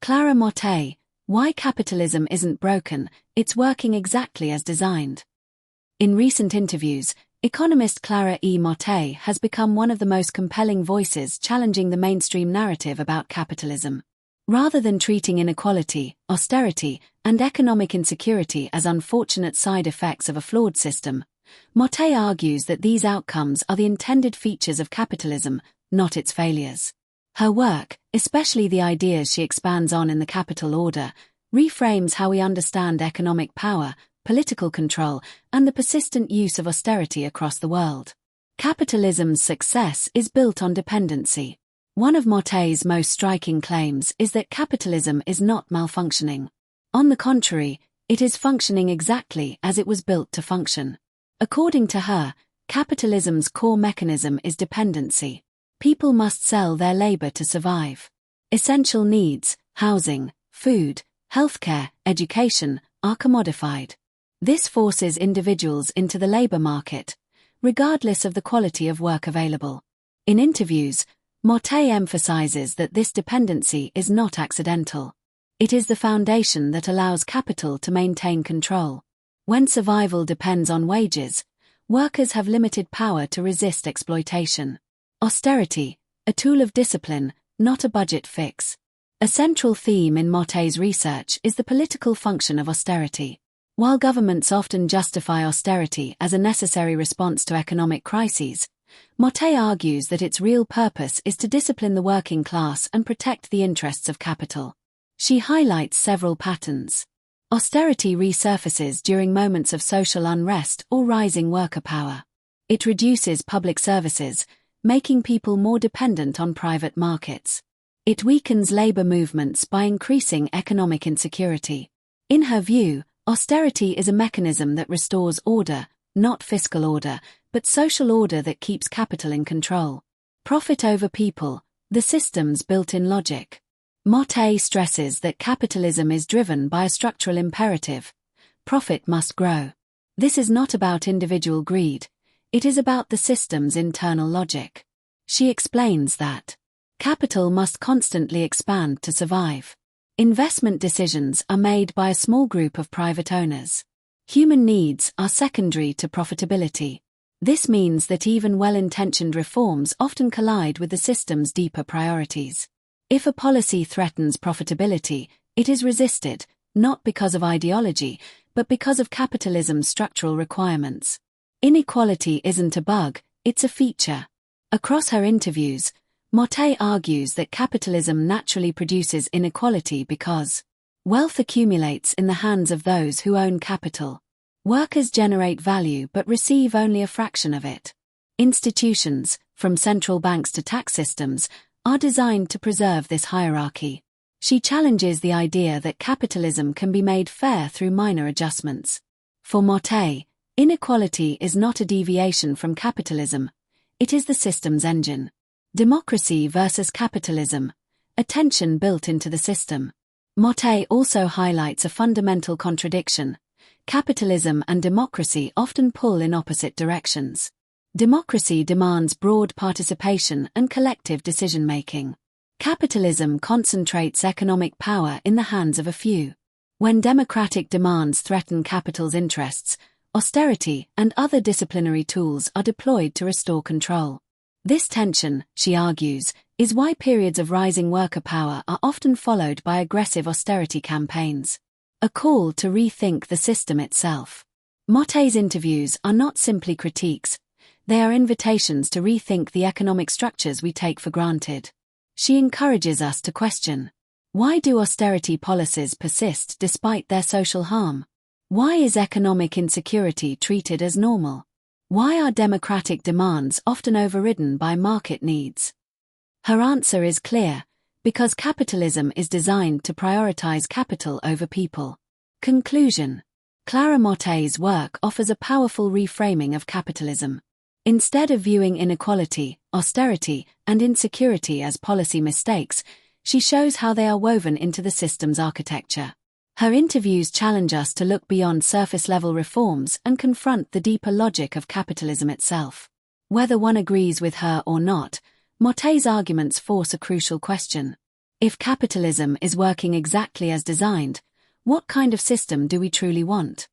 Clara Mattei, Why Capitalism Isn't Broken, It's Working Exactly as Designed. In recent interviews, economist Clara Mattei has become one of the most compelling voices challenging the mainstream narrative about capitalism. Rather than treating inequality, austerity, and economic insecurity as unfortunate side effects of a flawed system, Mattei argues that these outcomes are the intended features of capitalism, not its failures. Her work, especially the ideas she expands on in The Capital Order, reframes how we understand economic power, political control, and the persistent use of austerity across the world. Capitalism's success is built on dependency. One of Mattei's most striking claims is that capitalism is not malfunctioning. On the contrary, it is functioning exactly as it was built to function. According to her, capitalism's core mechanism is dependency. People must sell their labor to survive. Essential needs, housing, food, healthcare, education, are commodified. This forces individuals into the labor market, regardless of the quality of work available. In interviews, Mattei emphasizes that this dependency is not accidental. It is the foundation that allows capital to maintain control. When survival depends on wages, workers have limited power to resist exploitation. Austerity, a tool of discipline, not a budget fix. A central theme in Mattei's research is the political function of austerity. While governments often justify austerity as a necessary response to economic crises, Mattei argues that its real purpose is to discipline the working class and protect the interests of capital. She highlights several patterns. Austerity resurfaces during moments of social unrest or rising worker power. It reduces public services, making people more dependent on private markets. It weakens labor movements by increasing economic insecurity. In her view, austerity is a mechanism that restores order, not fiscal order, but social order that keeps capital in control. Profit over people, the system's built-in logic. Mattei stresses that capitalism is driven by a structural imperative. Profit must grow. This is not about individual greed. It is about the system's internal logic. She explains that capital must constantly expand to survive. Investment decisions are made by a small group of private owners. Human needs are secondary to profitability. This means that even well-intentioned reforms often collide with the system's deeper priorities. If a policy threatens profitability, it is resisted, not because of ideology, but because of capitalism's structural requirements. Inequality isn't a bug, it's a feature. Across her interviews, Mattei argues that capitalism naturally produces inequality because wealth accumulates in the hands of those who own capital. Workers generate value but receive only a fraction of it. Institutions, from central banks to tax systems, are designed to preserve this hierarchy. She challenges the idea that capitalism can be made fair through minor adjustments. For Mattei, inequality is not a deviation from capitalism, it is the system's engine. Democracy versus capitalism, a tension built into the system. Mattei also highlights a fundamental contradiction. Capitalism and democracy often pull in opposite directions. Democracy demands broad participation and collective decision-making. Capitalism concentrates economic power in the hands of a few. When democratic demands threaten capital's interests, austerity and other disciplinary tools are deployed to restore control. This tension, she argues, is why periods of rising worker power are often followed by aggressive austerity campaigns. A call to rethink the system itself. Mattei's interviews are not simply critiques, they are invitations to rethink the economic structures we take for granted. She encourages us to question: why do austerity policies persist despite their social harm? Why is economic insecurity treated as normal? Why are democratic demands often overridden by market needs? Her answer is clear: because capitalism is designed to prioritize capital over people. Conclusion: Clara Mattei's work offers a powerful reframing of capitalism. Instead of viewing inequality, austerity, and insecurity as policy mistakes, she shows how they are woven into the system's architecture. Her interviews challenge us to look beyond surface-level reforms and confront the deeper logic of capitalism itself. Whether one agrees with her or not, Mattei's arguments force a crucial question. If capitalism is working exactly as designed, what kind of system do we truly want?